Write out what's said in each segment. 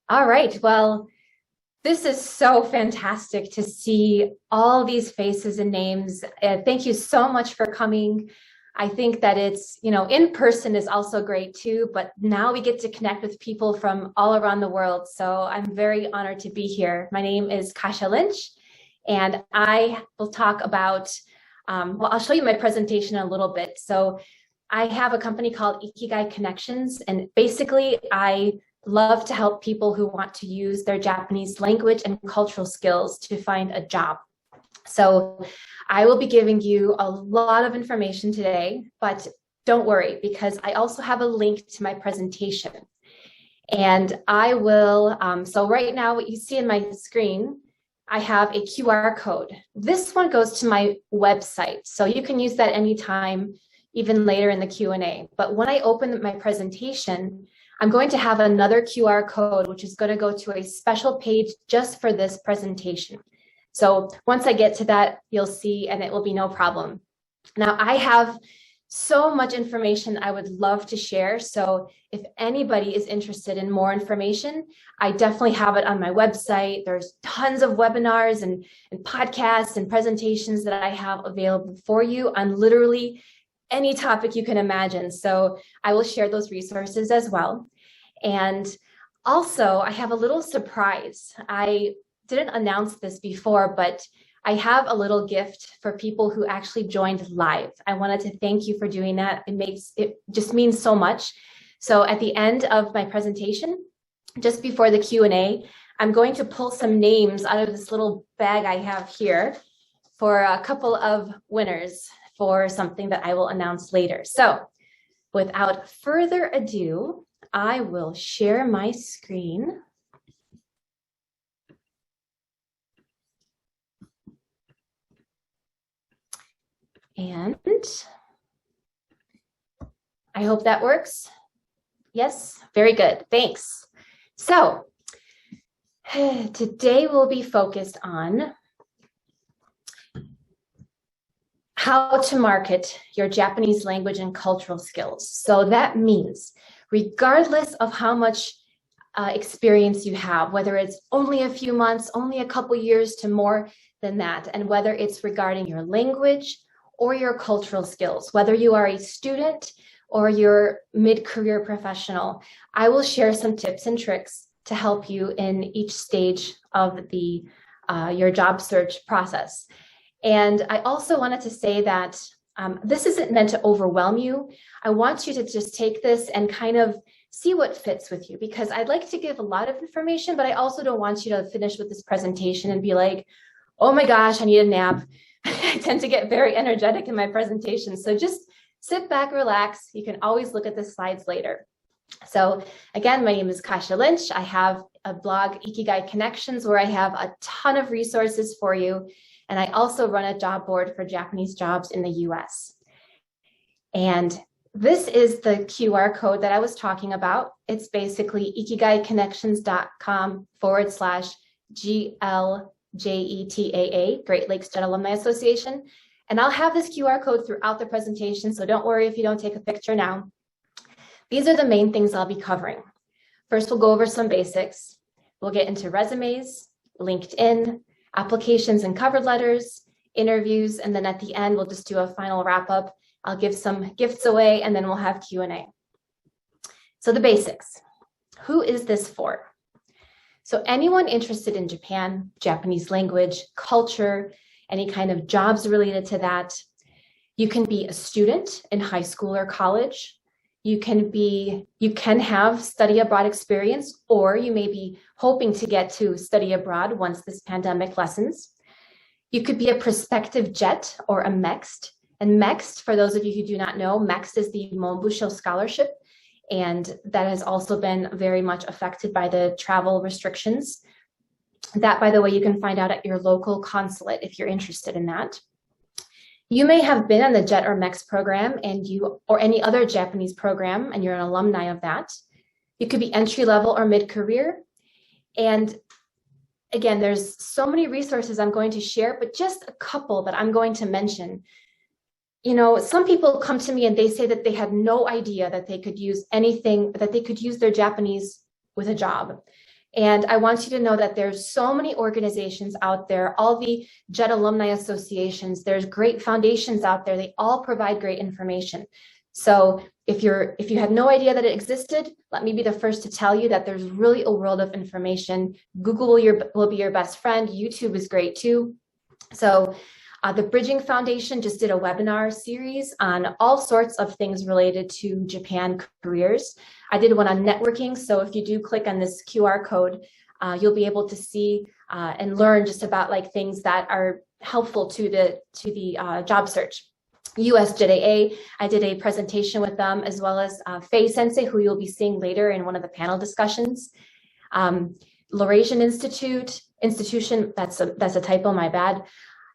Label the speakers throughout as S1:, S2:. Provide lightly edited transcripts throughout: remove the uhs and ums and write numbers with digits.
S1: All right. Well, this is so fantastic to see all these faces and names. Thank you so much for coming. I think that in person is also great too, but now we get to connect with people from all around the world. So I'm very honored to be here. My name is Kasia Lynch, and I will talk about, I'll show you my presentation in a little bit. So I have a company called Ikigai Connections, and basically I love to help people who want to use their Japanese language and cultural skills to find a job. So I will be giving you a lot of information today, but don't worry, because I also have a link to my presentation. And I will, so right now what you see in my screen, I have a QR code. This one goes to my website, so you can use that anytime, even later in the Q&A. But when I open my presentation, I'm going to have another QR code, which is going to go to a special page just for this presentation. So once I get to that, you'll see, and it will be no problem. Now, I have so much information I would love to share. So if anybody is interested in more information, I definitely have it on my website. There's tons of webinars and podcasts and presentations that I have available for you on literally any topic you can imagine. So I will share those resources as well. And also, I have a little surprise. I didn't announce this before, but I have a little gift for people who actually joined live. I wanted to thank you for doing that. It just means so much. So at the end of my presentation, just before the Q&A, I'm going to pull some names out of this little bag I have here for a couple of winners for something that I will announce later. So without further ado, I will share my screen. And I hope that works. Yes, very good, thanks. So today we'll be focused on how to market your Japanese language and cultural skills. So that means regardless of how much experience you have, whether it's only a few months, only a couple years to more than that, and whether it's regarding your language or your cultural skills, whether you are a student or you're mid-career professional, I will share some tips and tricks to help you in each stage of your job search process. And I also wanted to say that this isn't meant to overwhelm you. I want you to just take this and kind of see what fits with you, because I'd like to give a lot of information, but I also don't want you to finish with this presentation and be like, oh my gosh, I need a nap. I tend to get very energetic in my presentation. So just sit back, relax. You can always look at the slides later. So again, my name is Kasia Lynch. I have a blog, Ikigai Connections, where I have a ton of resources for you. And I also run a job board for Japanese jobs in the US. And this is the QR code that I was talking about. It's basically ikigaiconnections.com/GLJETAA, Great Lakes Jet Alumni Association. And I'll have this QR code throughout the presentation, so don't worry if you don't take a picture now. These are the main things I'll be covering. First, we'll go over some basics. We'll get into resumes, LinkedIn, applications and cover letters, interviews, and then at the end, we'll just do a final wrap up. I'll give some gifts away, and then we'll have Q&A. So the basics. Who is this for? So anyone interested in Japan, Japanese language, culture, any kind of jobs related to that. You can be a student in high school or college. You can have study abroad experience, or you may be hoping to get to study abroad once this pandemic lessens. You could be a prospective JET or a MEXT. And MEXT, for those of you who do not know, MEXT is the Monbusho Scholarship, and that has also been very much affected by the travel restrictions. That, by the way, you can find out at your local consulate if you're interested in that. You may have been on the JET or MEXT program or any other Japanese program, and you're an alumni of that. You could be entry level or mid-career. And again, there's so many resources I'm going to share, but just a couple that I'm going to mention. You know, some people come to me and they say that they had no idea that they could use anything, that they could use their Japanese with a job. And I want you to know that there's so many organizations out there, all the JET alumni associations, there's great foundations out there. They all provide great information. So if you had no idea that it existed, let me be the first to tell you that there's really a world of information. Google will be your best friend. YouTube is great too. So the Bridging Foundation just did a webinar series on all sorts of things related to Japan careers. I did one on networking. So if you do click on this QR code, you'll be able to see and learn just about like things that are helpful to the job search. GLJETAA, I did a presentation with them, as well as Faye Sensei, who you'll be seeing later in one of the panel discussions. Laurasian Institution, that's a typo, my bad.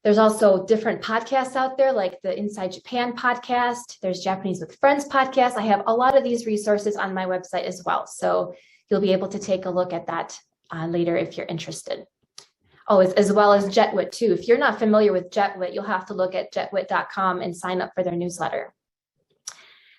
S1: There's also different podcasts out there, like the Inside Japan podcast. There's Japanese with Friends podcast. I have a lot of these resources on my website as well. So you'll be able to take a look at that later if you're interested. Oh, as well as JetWit too. If you're not familiar with JetWit, you'll have to look at jetwit.com and sign up for their newsletter.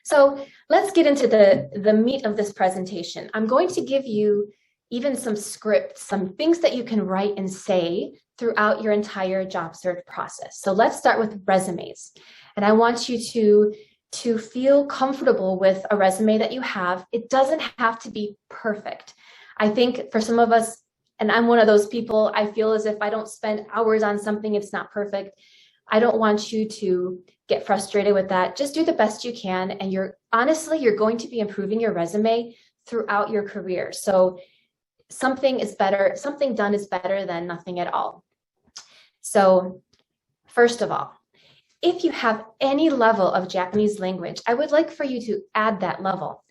S1: So let's get into the meat of this presentation. I'm going to give you even some scripts, some things that you can write and say throughout your entire job search process. So let's start with resumes. And I want you to feel comfortable with a resume that you have. It doesn't have to be perfect. I think for some of us, and I'm one of those people, I feel as if I don't spend hours on something, it's not perfect. I don't want you to get frustrated with that. Just do the best you can. And honestly, you're going to be improving your resume throughout your career. So something done is better than nothing at all. So first of all, if you have any level of Japanese language, I would like for you to add that level.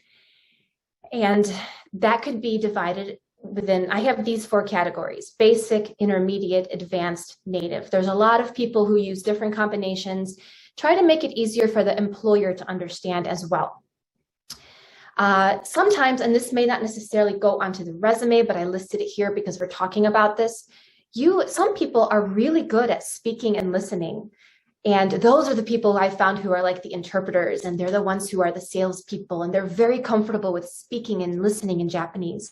S1: And that could be divided within, I have these 4 categories: basic, intermediate, advanced, native. There's a lot of people who use different combinations. Try to make it easier for the employer to understand as well. Sometimes, and this may not necessarily go onto the resume, but I listed it here because we're talking about this. Some people are really good at speaking and listening. And those are the people I found who are like the interpreters, and they're the ones who are the salespeople, and they're very comfortable with speaking and listening in Japanese.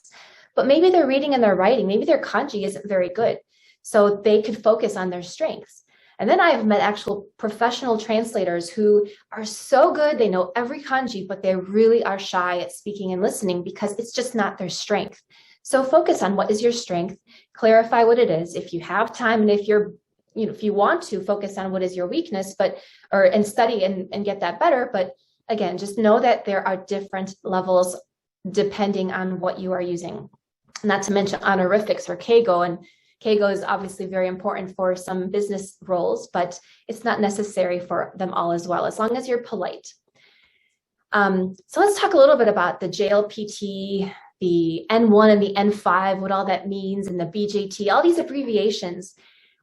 S1: But maybe their reading and their writing, maybe their kanji isn't very good. So they could focus on their strengths. And then I've met actual professional translators who are so good, they know every kanji, but they really are shy at speaking and listening because it's just not their strength. So focus on what is your strength, clarify what it is. If you have time, and if you want to focus on what is your weakness, and study and get that better. But again, just know that there are different levels depending on what you are using. Not to mention honorifics or keigo, and keigo is obviously very important for some business roles, but it's not necessary for them all as well, as long as you're polite. So let's talk a little bit about the JLPT, the N1 and the N5, what all that means, and the BJT, all these abbreviations.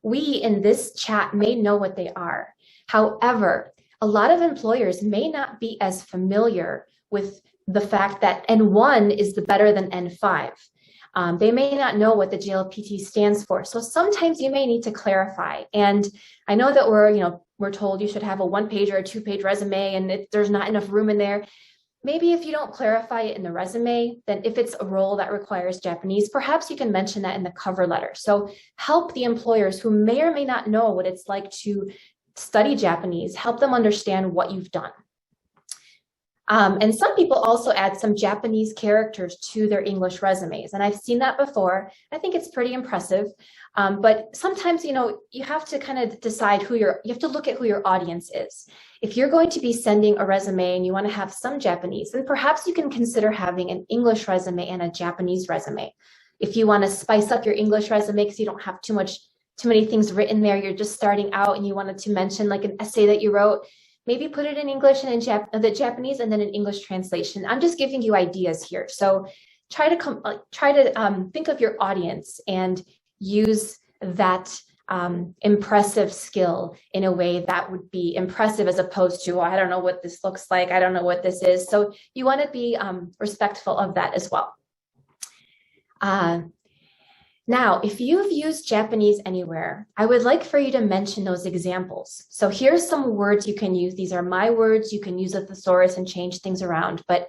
S1: We in this chat may know what they are. However, a lot of employers may not be as familiar with the fact that N1 is better than N5. They may not know what the JLPT stands for. So sometimes you may need to clarify. And I know that we're told you should have a 1-page or a 2-page resume, and there's not enough room in there. Maybe if you don't clarify it in the resume, then if it's a role that requires Japanese, perhaps you can mention that in the cover letter. So help the employers who may or may not know what it's like to study Japanese, help them understand what you've done. And some people also add some Japanese characters to their English resumes. And I've seen that before. I think it's pretty impressive. But sometimes, you have to kind of decide you have to look at who your audience is. If you're going to be sending a resume and you want to have some Japanese, then perhaps you can consider having an English resume and a Japanese resume. If you want to spice up your English resume because you don't have too many things written there, you're just starting out and you wanted to mention like an essay that you wrote, maybe put it in English and in the Japanese and then an English translation. I'm just giving you ideas here. So try to think of your audience and use that impressive skill in a way that would be impressive as opposed to, I don't know what this looks like. I don't know what this is. So you want to be respectful of that as well. Now, if you've used Japanese anywhere, I would like for you to mention those examples. So here's some words you can use. These are my words. You can use a thesaurus and change things around, but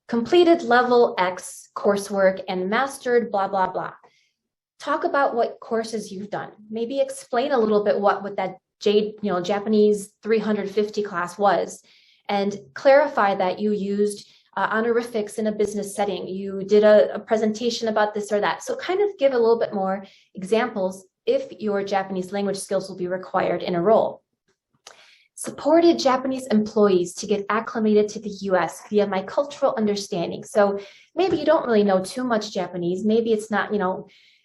S1: completed level X coursework and mastered blah, blah, blah. Talk about what courses you've done. Maybe explain a little bit what that Japanese 350 class was, and clarify that you used honorifics in a business setting. You did a presentation about this or that. So kind of give a little bit more examples if your Japanese language skills will be required in a role. Supported Japanese employees to get acclimated to the US via my cultural understanding. So maybe you don't really know too much Japanese. Maybe it's not,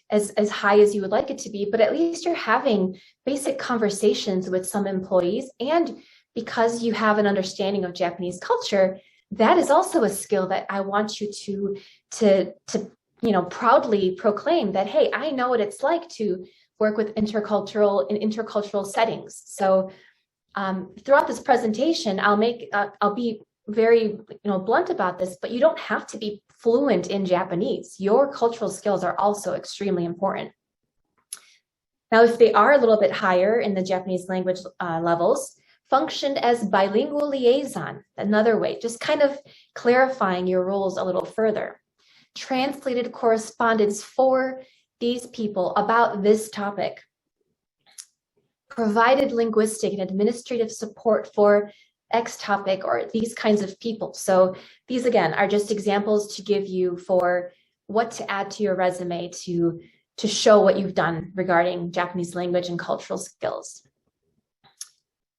S1: as high as you would like it to be, but at least you're having basic conversations with some employees. And because you have an understanding of Japanese culture, that is also a skill that I want you to proudly proclaim that, hey, I know what it's like to work with intercultural settings. So throughout this presentation, I'll be very blunt about this, but you don't have to be fluent in Japanese. Your cultural skills are also extremely important. Now, if they are a little bit higher in the Japanese language levels, functioned as bilingual liaison, another way, just kind of clarifying your roles a little further. Translated correspondence for these people about this topic. Provided linguistic and administrative support for X topic or these kinds of people. So these, again, are just examples to give you for what to add to your resume to show what you've done regarding Japanese language and cultural skills.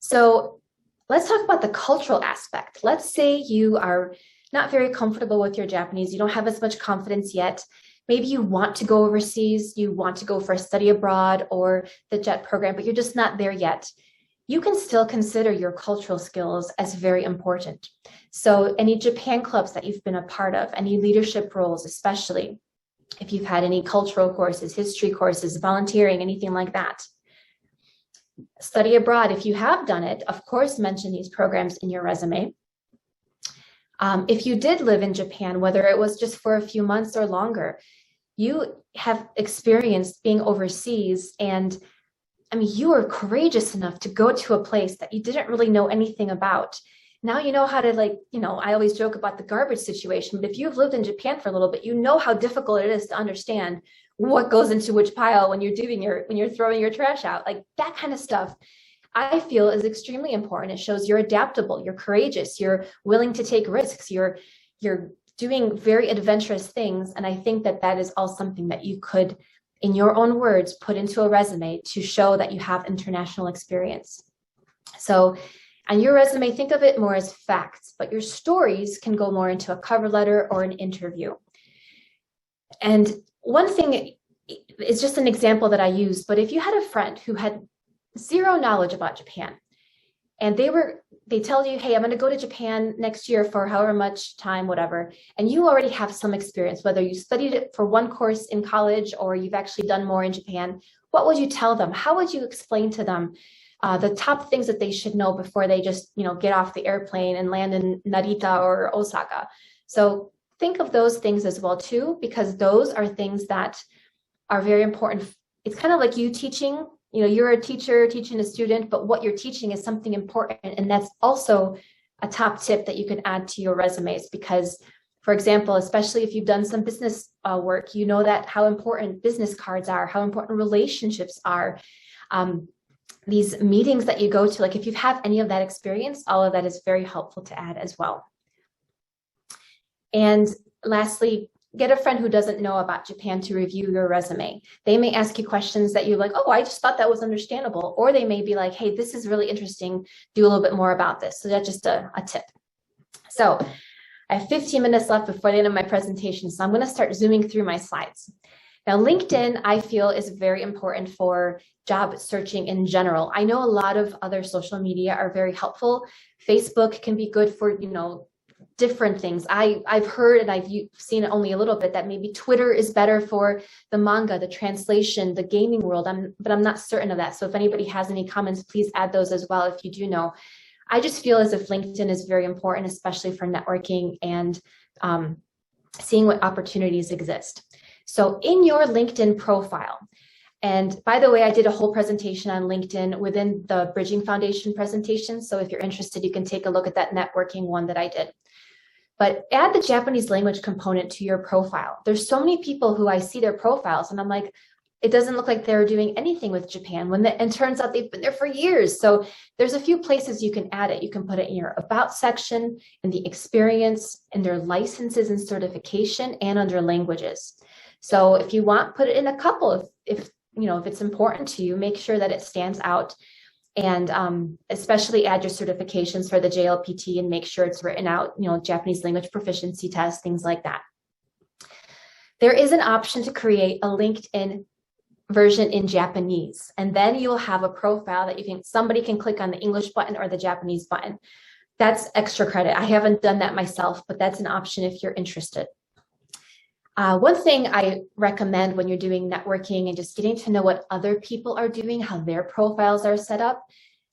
S1: So let's talk about the cultural aspect. Let's say you are not very comfortable with your Japanese. You don't have as much confidence yet. Maybe you want to go overseas. You want to go for a study abroad or the JET program, but you're just not there yet. You can still consider your cultural skills as very important. So any Japan clubs that you've been a part of, any leadership roles, especially if you've had any cultural courses, history courses, volunteering, anything like that. Study abroad, if you have done it, of course, mention these programs in your resume. If you did live in Japan, whether it was just for a few months or longer, you have experienced being overseas, and you were courageous enough to go to a place that you didn't really know anything about. Now you know how to, I always joke about the garbage situation, but if you've lived in Japan for a little bit, you know how difficult it is to understand what goes into which pile when you're throwing your trash out. Like that kind of stuff, I feel is extremely important. It shows you're adaptable, you're courageous, you're willing to take risks, you're doing very adventurous things. And I think that is all something that you could, in your own words, put into a resume to show that you have international experience. So on your resume, think of it more as facts, but your stories can go more into a cover letter or an interview. And one thing is just an example that I use, but if you had a friend who had zero knowledge about Japan, and they tell you, hey, I'm going to go to Japan next year for however much time, whatever, and you already have some experience, whether you studied it for one course in college or you've actually done more in Japan, what would you tell them? How would you explain to them the top things that they should know before they just, get off the airplane and land in Narita or Osaka? So think of those things as well too, because those are things that are very important. It's kind of like you teaching. You're a teacher teaching a student, but what you're teaching is something important. And that's also a top tip that you can add to your resumes because, for example, especially if you've done some business work, you know that how important business cards are, how important relationships are. These meetings that you go to, like if you have any of that experience, all of that is very helpful to add as well. And lastly, get a friend who doesn't know about Japan to review your resume. They may ask you questions that you're like, oh, I just thought that was understandable. Or they may be like, hey, this is really interesting. Do a little bit more about this. So that's just a tip. So I have 15 minutes left before the end of my presentation. So I'm going to start zooming through my slides. Now, LinkedIn, I feel, is very important for job searching in general. I know a lot of other social media are very helpful. Facebook can be good for, different things. I've heard, and I've seen it only a little bit, that maybe Twitter is better for the manga, the translation, the gaming world, but I'm not certain of that. So if anybody has any comments, please add those as well if you do know. I just feel as if LinkedIn is very important, especially for networking and seeing what opportunities exist. So in your LinkedIn profile, and by the way, I did a whole presentation on LinkedIn within the Bridging Foundation presentation. So if you're interested, you can take a look at that networking one that I did. but add the Japanese language component to your profile. There's so many people who I see their profiles and I'm like, it doesn't look like they're doing anything with Japan and turns out they've been there for years. So there's a few places you can add it. You can put it in your about section, in the experience, in their licenses and certification, and under languages. So if you want, put it in a couple. If it's important to you, make sure that it stands out. And especially add your certifications for the JLPT and make sure it's written out, Japanese language proficiency test, things like that. There is an option to create a LinkedIn version in Japanese, and then you'll have a profile that somebody can click on the English button or the Japanese button. That's extra credit. I haven't done that myself, but that's an option if you're interested. One thing I recommend when you're doing networking and just getting to know what other people are doing, how their profiles are set up,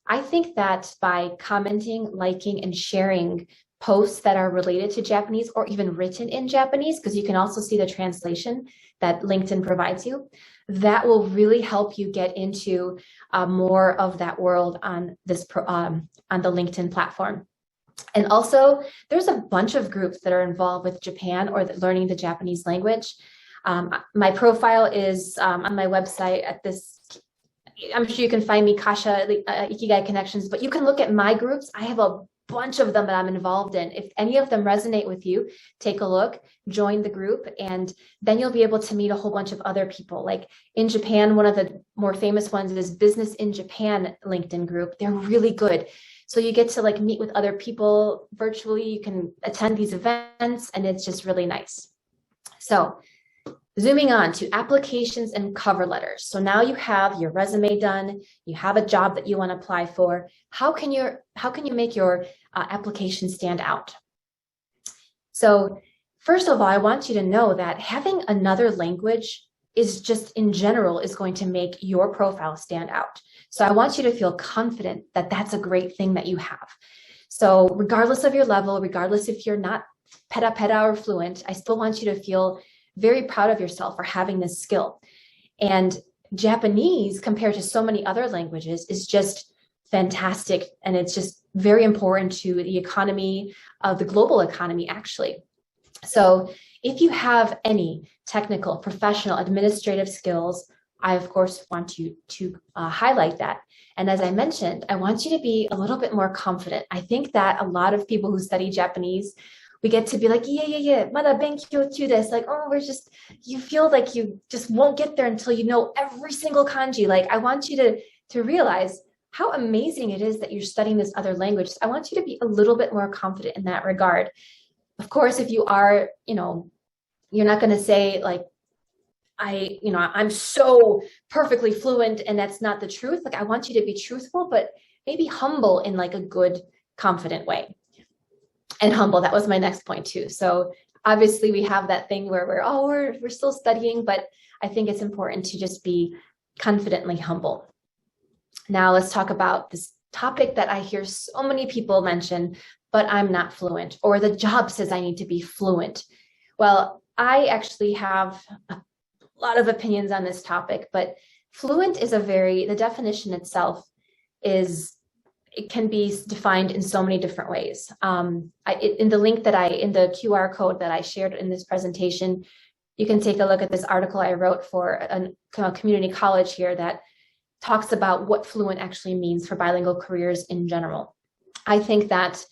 S1: I think that by commenting, liking, and sharing posts that are related to Japanese or even written in Japanese, because you can also see the translation that LinkedIn provides you, that will really help you get into more of that world on the LinkedIn platform. And also, there's a bunch of groups that are involved with Japan or learning the Japanese language. My profile is on my website at this. I'm sure you can find me, Kasia, Ikigai Connections, but you can look at my groups. I have a bunch of them that I'm involved in. If any of them resonate with you, take a look, join the group, and then you'll be able to meet a whole bunch of other people. Like in Japan, one of the more famous ones is Business in Japan LinkedIn group. They're really good. So you get to meet with other people virtually. You can attend these events, and it's just really nice. So zooming on to applications and cover letters. So now you have your resume done, you have a job that you want to apply for. How can you make your application stand out? So first of all, I want you to know that having another language is just in general is going to make your profile stand out. So I want you to feel confident that that's a great thing that you have. So regardless of your level, regardless if you're not peta or fluent, I still want you to feel very proud of yourself for having this skill. And Japanese, compared to so many other languages, is just fantastic. And it's just very important to the economy, the global economy, actually. So if you have any technical, professional, administrative skills, I, of course, want you to highlight that. And as I mentioned, I want you to be a little bit more confident. I think that a lot of people who study Japanese, we get to be like, yeah, mada benkyou to this. Like, oh, you feel like you just won't get there until you know every single kanji. Like, I want you to realize how amazing it is that you're studying this other language. I want you to be a little bit more confident in that regard. Of course, if you are, you're not going to say like, I'm so perfectly fluent and that's not the truth. Like, I want you to be truthful, but maybe humble in like a good, confident way. And humble, that was my next point too. So obviously we have that thing where we're still studying, but I think it's important to just be confidently humble. Now let's talk about this topic that I hear so many people mention, but I'm not fluent, or the job says I need to be fluent. Well, I actually have a lot of opinions on this topic, but fluent is the definition itself it can be defined in so many different ways. In the QR code that I shared in this presentation, you can take a look at this article I wrote for a community college here that talks about what fluent actually means for bilingual careers in general. I think that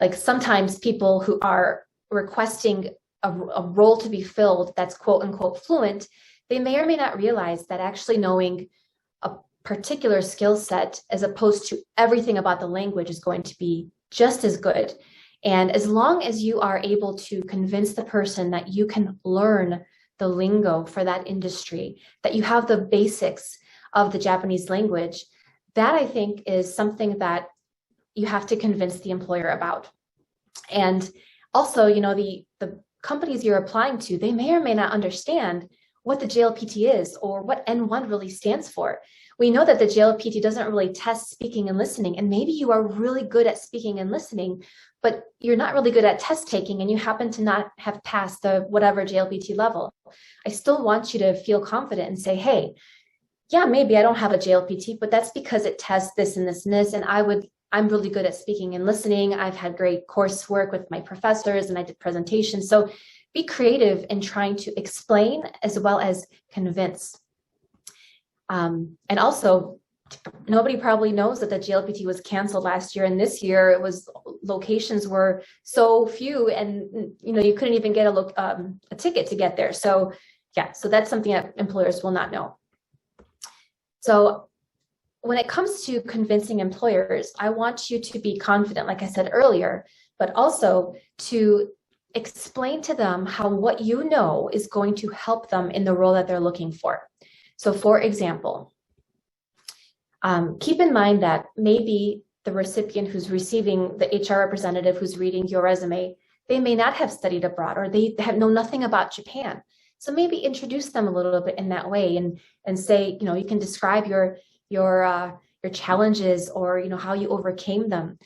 S1: like sometimes people who are requesting a role to be filled that's quote unquote fluent, they may or may not realize that actually knowing a particular skill set as opposed to everything about the language is going to be just as good. And as long as you are able to convince the person that you can learn the lingo for that industry, that you have the basics of the Japanese language, that I think is something that you have to convince the employer about. And also, the companies you're applying to, they may or may not understand what the JLPT is or what N1 really stands for. We know that the JLPT doesn't really test speaking and listening, and maybe you are really good at speaking and listening, but you're not really good at test taking and you happen to not have passed the whatever JLPT level. I still want you to feel confident and say, hey, yeah, maybe I don't have a JLPT, but that's because it tests this and this and this, and I would I'm really good at speaking and listening. I've had great coursework with my professors and I did presentations. So be creative in trying to explain as well as convince. And also, nobody probably knows that the JLPT was canceled last year, and this year it was locations were so few, and you couldn't even get a ticket to get there. So yeah, so that's something that employers will not know. So when it comes to convincing employers, I want you to be confident, like I said earlier, but also to explain to them how what you know is going to help them in the role that they're looking for. So for example, keep in mind that maybe the recipient who's receiving, the HR representative who's reading your resume, they may not have studied abroad or they know nothing about Japan. So maybe introduce them a little bit in that way and say, you can describe your challenges or how you overcame them.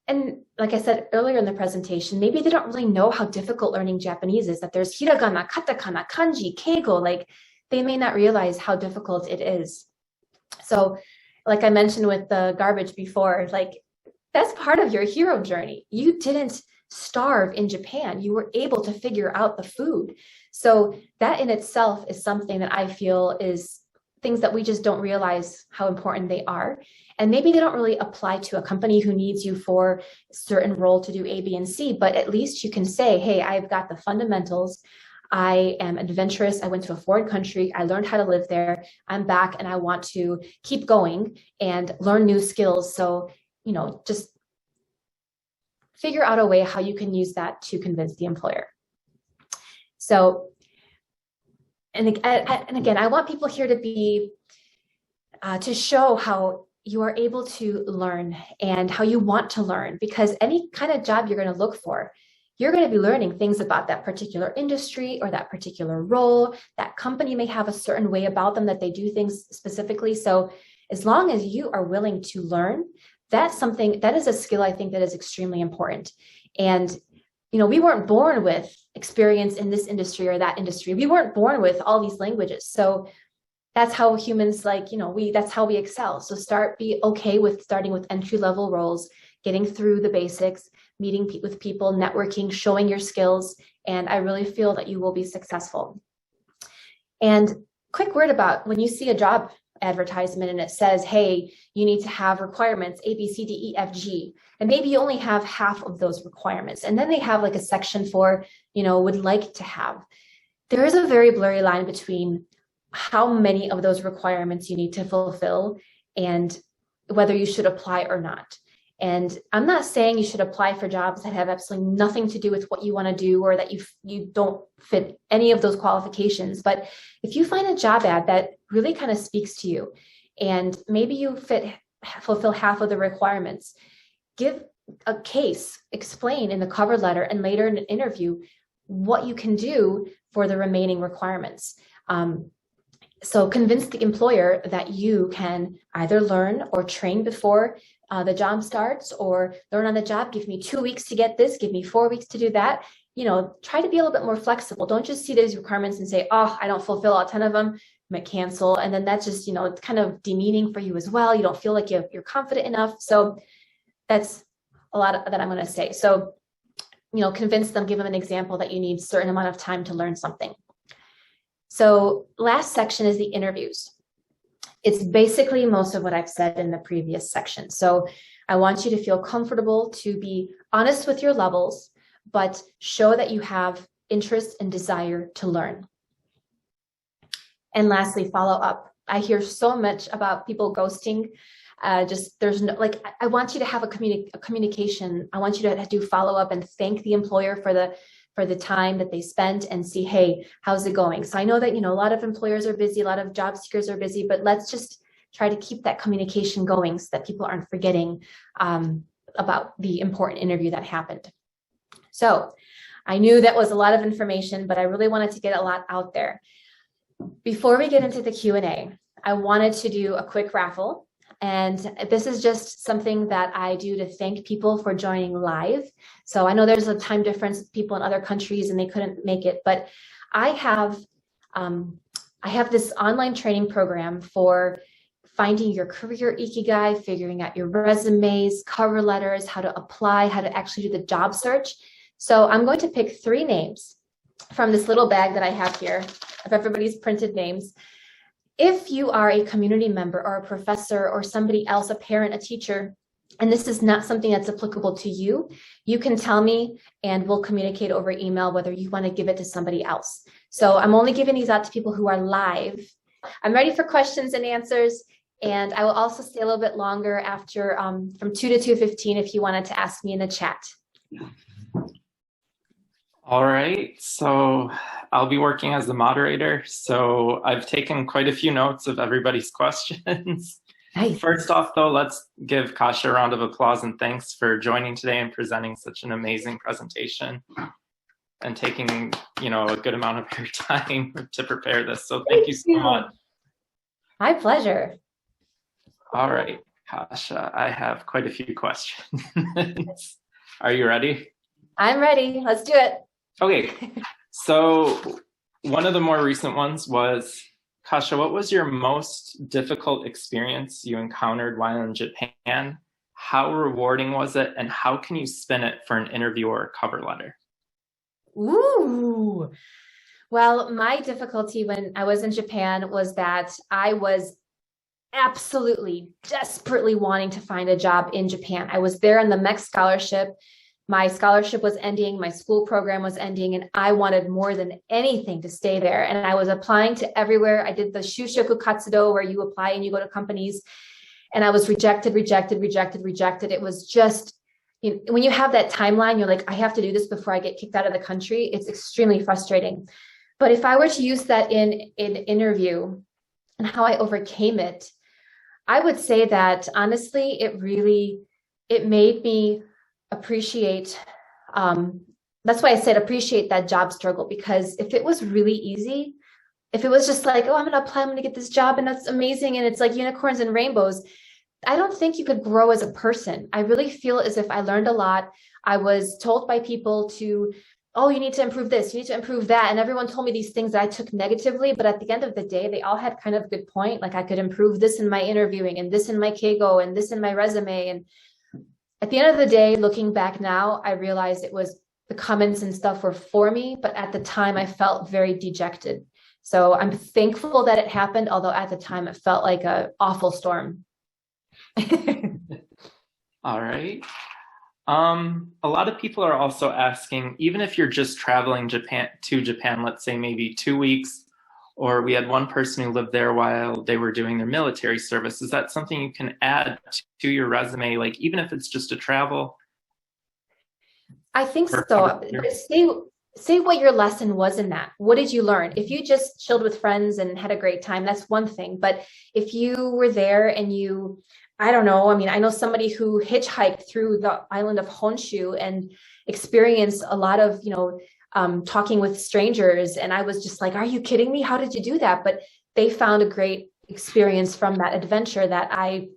S1: And like I said earlier in the presentation, maybe they don't really know how difficult learning Japanese is, that there's hiragana, katakana, kanji, keigo, like they may not realize how difficult it is. So like I mentioned with the garbage before, like that's part of your hero journey. You didn't starve in Japan. You were able to figure out the food. So that in itself is something that I feel is things that we just don't realize how important they are. And maybe they don't really apply to a company who needs you for a certain role to do A, B, and C, but at least you can say, hey, I've got the fundamentals. I am adventurous. I went to a foreign country. I learned how to live there. I'm back and I want to keep going and learn new skills. So, just figure out a way how you can use that to convince the employer. So, and again, I want people here to be, to show how you are able to learn and how you want to learn, because any kind of job you're going to look for, you're going to be learning things about that particular industry or that particular role. That company may have a certain way about them that they do things specifically. So as long as you are willing to learn, that is a skill I think that is extremely important. And we weren't born with experience in this industry or that industry. We weren't born with all these languages. So that's how humans that's how we excel. So be okay with starting with entry-level roles, getting through the basics, meeting with people, networking, showing your skills. And I really feel that you will be successful. And quick word about when you see a job advertisement and it says, hey, you need to have requirements A, B, C, D, E, F, G. And maybe you only have half of those requirements. And then they have like a section for, would like to have. There is a very blurry line between how many of those requirements you need to fulfill and whether you should apply or not. And I'm not saying you should apply for jobs that have absolutely nothing to do with what you want to do or that you don't fit any of those qualifications. But if you find a job ad that really kind of speaks to you and maybe you fulfill half of the requirements, give a case, explain in the cover letter and later in an interview what you can do for the remaining requirements. So convince the employer that you can either learn or train before the job starts, or learn on the job. Give me 2 weeks to get this, give me 4 weeks to do that. Try to be a little bit more flexible. Don't just see these requirements and say, oh, I don't fulfill all 10 of them, I might cancel. And then that's just, it's kind of demeaning for you as well. You don't feel like you're confident enough. So that's a lot that I'm going to say. So, convince them, give them an example that you need a certain amount of time to learn something. So last section is the interviews. It's basically most of what I've said in the previous section. So I want you to feel comfortable to be honest with your levels, but show that you have interest and desire to learn. And lastly, follow up. I hear so much about people ghosting. I want you to have a communication. I want you to do follow up and thank the employer for the time that they spent and see, hey, how's it going? So I know that, a lot of employers are busy, a lot of job seekers are busy, but let's just try to keep that communication going so that people aren't forgetting about the important interview that happened. So I knew that was a lot of information, but I really wanted to get a lot out there. Before we get into the Q&A, I wanted to do a quick raffle. And this is just something that I do to thank people for joining live. So I know there's a time difference with people in other countries and they couldn't make it, but I have this online training program for finding your career ikigai, figuring out your resumes, cover letters, how to apply, how to actually do the job search. So I'm going to pick 3 names from this little bag that I have here of everybody's printed names. If you are a community member or a professor or somebody else, a parent, a teacher, and this is not something that's applicable to you, you can tell me and we'll communicate over email whether you want to give it to somebody else. So I'm only giving these out to people who are live. I'm ready for questions and answers, and I will also stay a little bit longer after from 2 to 2:15 if you wanted to ask me in the chat.
S2: All right, so I'll be working as the moderator. So I've taken quite a few notes of everybody's questions. Nice. First off, though, let's give Kasia a round of applause and thanks for joining today and presenting such an amazing presentation and taking, a good amount of your time to prepare this. So thank you so much.
S1: My pleasure.
S2: All right, Kasia, I have quite a few questions. Are you ready?
S1: I'm ready. Let's do it.
S2: Okay, so one of the more recent ones was, Kasia, what was your most difficult experience you encountered while in Japan? How rewarding was it? And how can you spin it for an interview or a cover letter?
S1: Ooh, well, my difficulty when I was in Japan was that I was absolutely desperately wanting to find a job in Japan. I was there on the MEC scholarship. My scholarship was ending, my school program was ending, and I wanted more than anything to stay there. And I was applying to everywhere. I did the Shushoku Katsudo where you apply and you go to companies, and I was rejected. It was just, when you have that timeline, you're like, I have to do this before I get kicked out of the country. It's extremely frustrating. But if I were to use that in an interview and how I overcame it, I would say that honestly, it made me appreciate, that's why I said appreciate that job struggle, because if it was really easy, if it was just like, oh, I'm going to apply, I'm going to get this job and that's amazing, and it's like unicorns and rainbows, I don't think you could grow as a person. I really feel as if I learned a lot. I was told by people to, oh, you need to improve this, you need to improve that. And everyone told me these things that I took negatively, but at the end of the day, they all had kind of a good point. Like I could improve this in my interviewing and this in my Keigo and this in my resume. And at the end of the day, looking back now, I realized it was the comments and stuff were for me, but at the time I felt very dejected. So I'm thankful that it happened, although at the time it felt like an awful storm.
S2: All right. A lot of people are also asking, even if you're just traveling to Japan, let's say maybe 2 weeks, or we had one person who lived there while they were doing their military service, is that something you can add to your resume, like even if it's just a travel?
S1: I think so. Say what your lesson was in that. What did you learn? If you just chilled with friends and had a great time, that's one thing. But if you were there and I don't know, I know somebody who hitchhiked through the island of Honshu and experienced a lot of, talking with strangers. And I was just like, are you kidding me? How did you do that? But they found a great experience from that adventure that I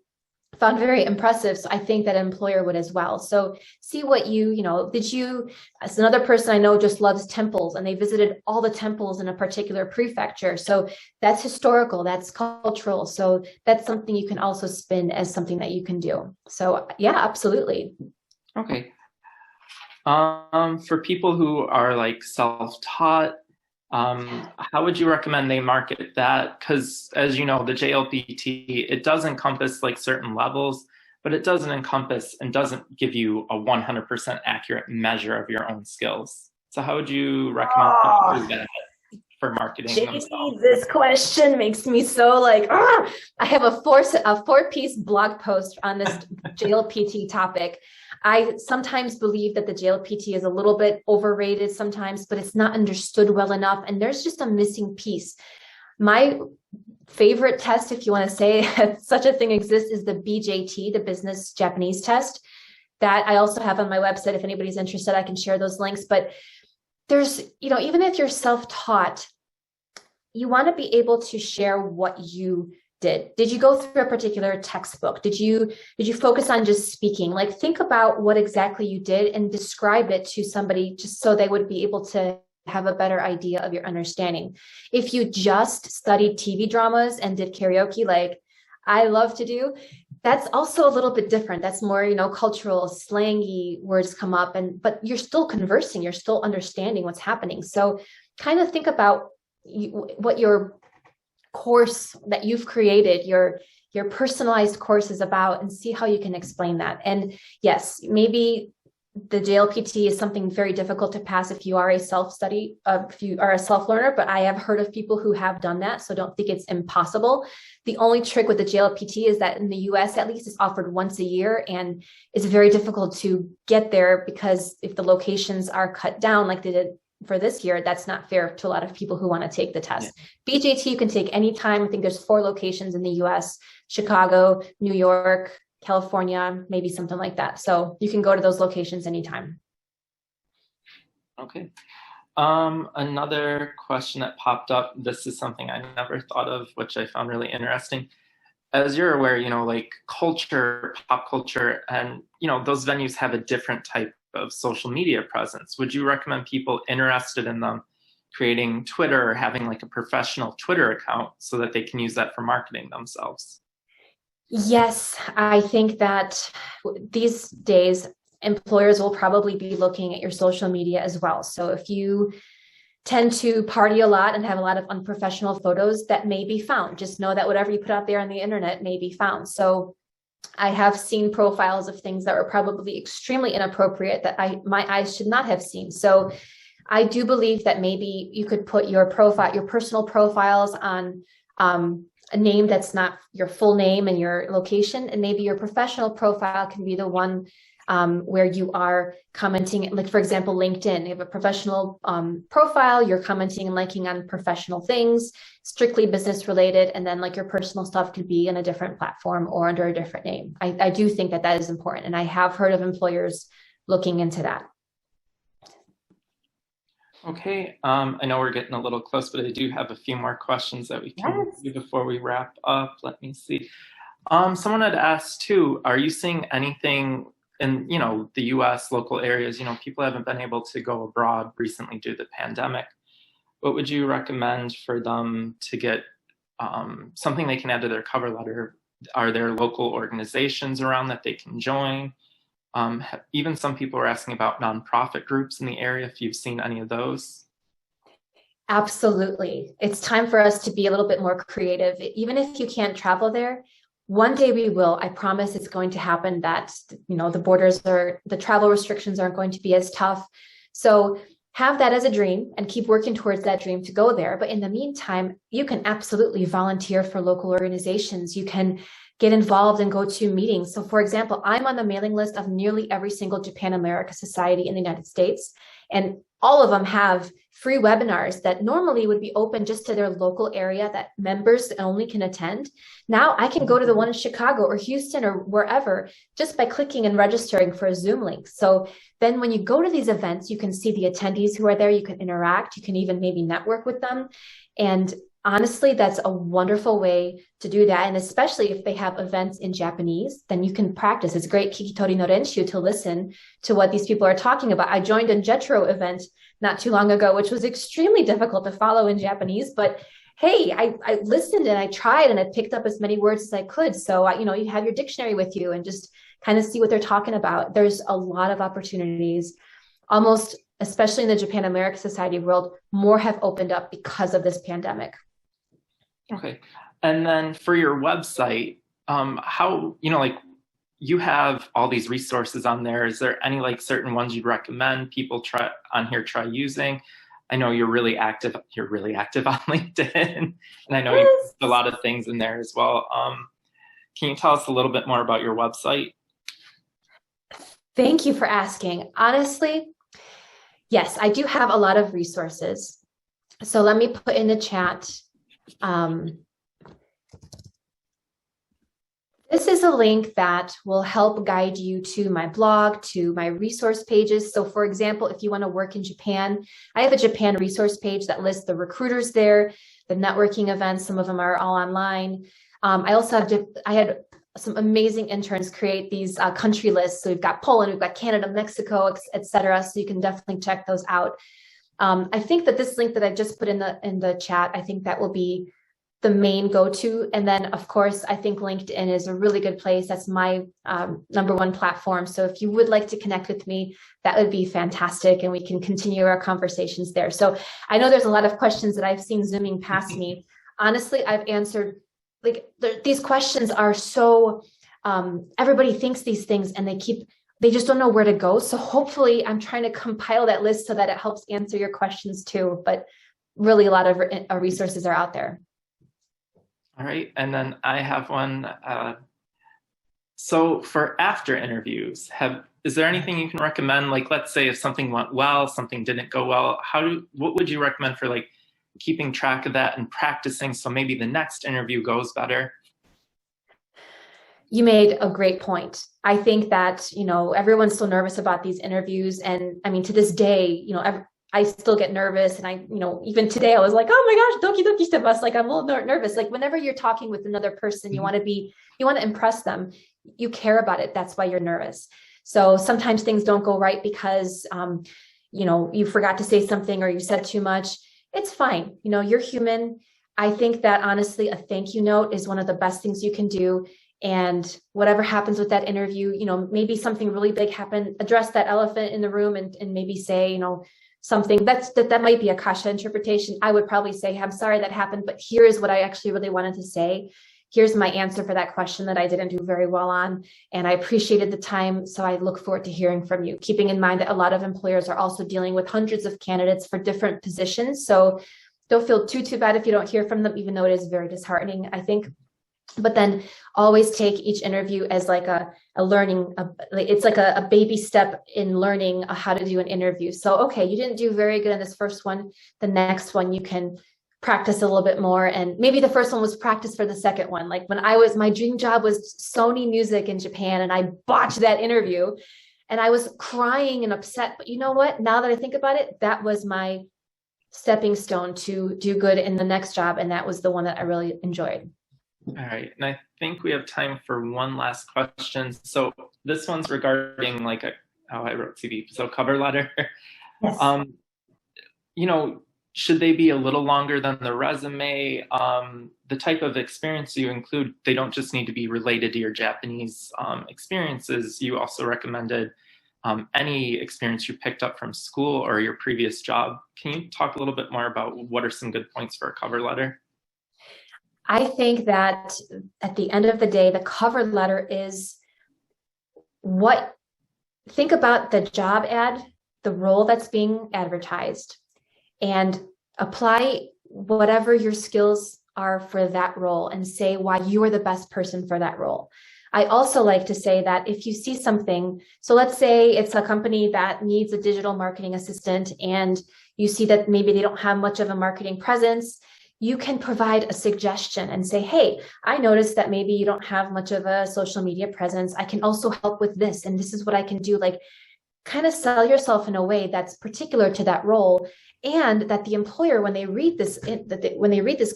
S1: found very impressive. So I think that an employer would as well. So see what as another person I know just loves temples, and they visited all the temples in a particular prefecture. So that's historical, that's cultural. So that's something you can also spin as something that you can do. So yeah, absolutely.
S2: Okay. For people who are like self-taught, how would you recommend they market that? Because as you know, the JLPT, it does encompass like certain levels, but it doesn't encompass and doesn't give you a 100% accurate measure of your own skills. So how would you recommend people do that for marketing themselves?
S1: This question makes me so like, I have a four-piece blog post on this JLPT topic. I sometimes believe that the JLPT is a little bit overrated sometimes, but it's not understood well enough. And there's just a missing piece. My favorite test, if you want to say such a thing exists, is the BJT, the Business Japanese Test, that I also have on my website. If anybody's interested, I can share those links. But there's, even if you're self-taught, you want to be able to share what you did. Did you go through a particular textbook? Did you focus on just speaking? Like, think about what exactly you did and describe it to somebody just so they would be able to have a better idea of your understanding. If you just studied TV dramas and did karaoke, like I love to do. That's also a little bit different. That's more, cultural, slangy words come up, but you're still conversing, you're still understanding what's happening. So kind of think about what your course that you've created, your personalized course is about, and see how you can explain that. And yes, maybe the JLPT is something very difficult to pass if you are a self-study, if you are a self-learner, but I have heard of people who have done that, so don't think it's impossible. The only trick with the JLPT is that in the US, at least, it's offered once a year, and it's very difficult to get there because if the locations are cut down like they did for this year, that's not fair to a lot of people who want to take the test. Yeah. BJT you can take anytime. I think there's 4 locations in the US, Chicago, New York, California, maybe something like that. So you can go to those locations anytime.
S2: Okay. Another question that popped up, this is something I never thought of, which I found really interesting. As you're aware, like culture, pop culture, and, those venues have a different type of social media presence. Would you recommend people interested in them creating Twitter or having like a professional Twitter account so that they can use that for marketing themselves?
S1: Yes, I think that these days, employers will probably be looking at your social media as well. So if you tend to party a lot and have a lot of unprofessional photos, that may be found. Just know that whatever you put out there on the internet may be found. So I have seen profiles of things that were probably extremely inappropriate that my eyes should not have seen. So I do believe that maybe you could put your personal profiles on a name that's not your full name and your location, and maybe your professional profile can be the one where you are commenting, like for example, LinkedIn, you have a professional profile, you're commenting and liking on professional things, strictly business related, and then like your personal stuff could be in a different platform or under a different name. I do think that that is important, and I have heard of employers looking into that. Okay,
S2: I know we're getting a little close, but I do have a few more questions that we can do before we wrap up. Let me see. Someone had asked too, are you seeing anything in, the US local areas, people haven't been able to go abroad recently due to the pandemic. What would you recommend for them to get something they can add to their cover letter? Are there local organizations around that they can join? Even some people are asking about nonprofit groups in the area, if you've seen any of those.
S1: Absolutely. It's time for us to be a little bit more creative. Even if you can't travel there, one day we will. I promise it's going to happen that, the travel restrictions aren't going to be as tough. So have that as a dream and keep working towards that dream to go there. But in the meantime, you can absolutely volunteer for local organizations. You can get involved and go to meetings. So for example, I'm on the mailing list of nearly every single Japan America Society in the United States. And all of them have free webinars that normally would be open just to their local area that members only can attend. Now I can go to the one in Chicago or Houston or wherever just by clicking and registering for a Zoom link. So then when you go to these events, you can see the attendees who are there, you can interact, you can even maybe network with them. And honestly, that's a wonderful way to do that. And especially if they have events in Japanese, then you can practice. It's great kikitori no renshu to listen to what these people are talking about. I joined a JETRO event not too long ago, which was extremely difficult to follow in Japanese, but hey, I listened and I tried and I picked up as many words as I could. So, you have your dictionary with you and just kind of see what they're talking about. There's a lot of opportunities, almost, especially in the Japan America Society world, more have opened up because of this pandemic.
S2: Okay. And then for your website, how, you have all these resources on there. Is there any certain ones you'd recommend people try using? I know you're really active on LinkedIn, and I know you post a lot of things in there as well. Can you tell us a little bit more about your website?
S1: Thank you for asking. Honestly, yes, I do have a lot of resources. So let me put in the chat. This is a link that will help guide you to my blog, to my resource pages. So for example, if you want to work in Japan, I have a Japan resource page that lists the recruiters there, the networking events, some of them are all online. I had some amazing interns create these country lists. So we've got Poland, we've got Canada, Mexico, etc. So you can definitely check those out. I think that this link that I just put in the chat, I think that will be the main go-to. And then of course, I think LinkedIn is a really good place. That's my #1 platform. So if you would like to connect with me, that would be fantastic. And we can continue our conversations there. So I know there's a lot of questions that I've seen zooming past me. Honestly, I've answered, like, these questions are so, everybody thinks these things and they just don't know where to go. So hopefully I'm trying to compile that list so that it helps answer your questions too. But really a lot of resources are out there.
S2: All right, and then I have one. So for after interviews, is there anything you can recommend? Like, let's say if something went well, something didn't go well, what would you recommend for like keeping track of that and practicing so maybe the next interview goes better?
S1: You made a great point. I think that, everyone's so nervous about these interviews. And I mean, to this day, I still get nervous. And even today I was like, oh my gosh, doki doki shite. Like, I'm a little nervous. Like whenever you're talking with another person, you want to impress them. You care about it. That's why you're nervous. So sometimes things don't go right because, you forgot to say something or you said too much. It's fine. You're human. I think that honestly, a thank you note is one of the best things you can do. And whatever happens with that interview, maybe something really big happened, address that elephant in the room and maybe say, something that might be a Kasia interpretation. I would probably say, I'm sorry that happened, but here is what I actually really wanted to say. Here's my answer for that question that I didn't do very well on. And I appreciated the time. So I look forward to hearing from you, keeping in mind that a lot of employers are also dealing with hundreds of candidates for different positions. So don't feel too bad if you don't hear from them, even though it is very disheartening, I think. But then always take each interview as like a learning, it's like a baby step in learning how to do an interview. So, okay, you didn't do very good in this first one. The next one, you can practice a little bit more. And maybe the first one was practice for the second one. Like when my dream job was Sony Music in Japan and I botched that interview and I was crying and upset. But you know what? Now that I think about it, that was my stepping stone to do good in the next job. And that was the one that I really enjoyed.
S2: All right, and I think we have time for one last question. So this one's regarding like I wrote CV, so cover letter. Yes. Should they be a little longer than the resume? The type of experience you include, they don't just need to be related to your Japanese experiences. You also recommended any experience you picked up from school or your previous job. Can you talk a little bit more about what are some good points for a cover letter?
S1: I think that at the end of the day, the cover letter is think about the job ad, the role that's being advertised, and apply whatever your skills are for that role and say why you are the best person for that role. I also like to say that if you see something, so let's say it's a company that needs a digital marketing assistant and you see that maybe they don't have much of a marketing presence, you can provide a suggestion and say, hey, I noticed that maybe you don't have much of a social media presence. I can also help with this. And this is what I can do. Like, kind of sell yourself in a way that's particular to that role. And that the employer, when they read this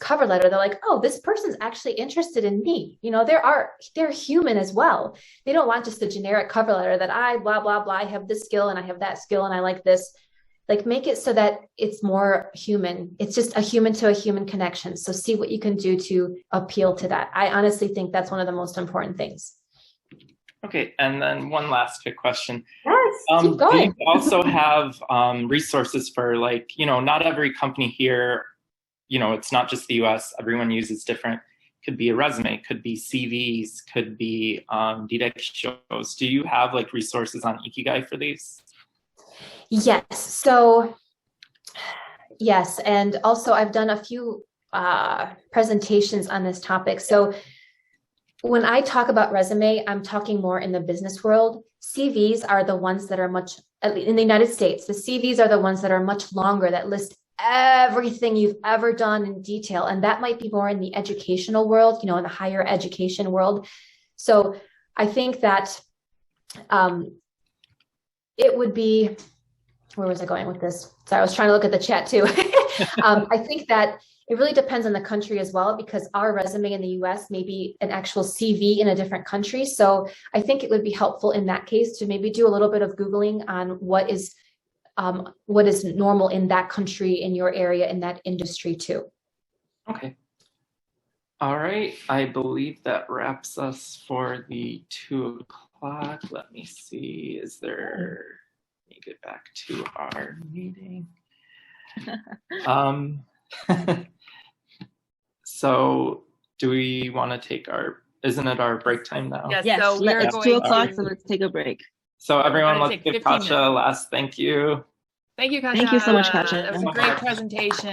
S1: cover letter, they're like, oh, this person's actually interested in me. They're human as well. They don't want just a generic cover letter that I blah, blah, blah, I have this skill and I have that skill and I like this. Like, make it so that it's more human. It's just a human to a human connection. So see what you can do to appeal to that. I honestly think that's one of the most important things.
S2: Okay, and then one last quick question.
S1: Yes, keep going.
S2: Do you also have resources for, like, not every company here, it's not just the US, everyone uses different, could be a resume, could be CVs, could be directions. Do you have like resources on Ikigai for these?
S1: Yes. So yes. And also I've done a few presentations on this topic. So when I talk about resume, I'm talking more in the business world. CVs are the ones that are in the United States, the CVs are the ones that are much longer, that list everything you've ever done in detail. And that might be more in the educational world, in the higher education world. So I think that it would be, where was I going with this? So I was trying to look at the chat too. I think that it really depends on the country as well, because our resume in the US may be an actual CV in a different country. So I think it would be helpful in that case to maybe do a little bit of Googling on what is normal in that country, in your area, in that industry too.
S2: Okay. All right, I believe that wraps us for the 2 o'clock. Let me see, let me get back to our meeting. So do we want to take isn't it our break time now?
S3: Yes, so
S4: it's 2 o'clock, so let's take a break.
S2: So everyone, let's give Kasia a last thank you.
S3: Thank you, Kasia.
S4: Thank you so much, Kasia.
S3: That was a great presentation.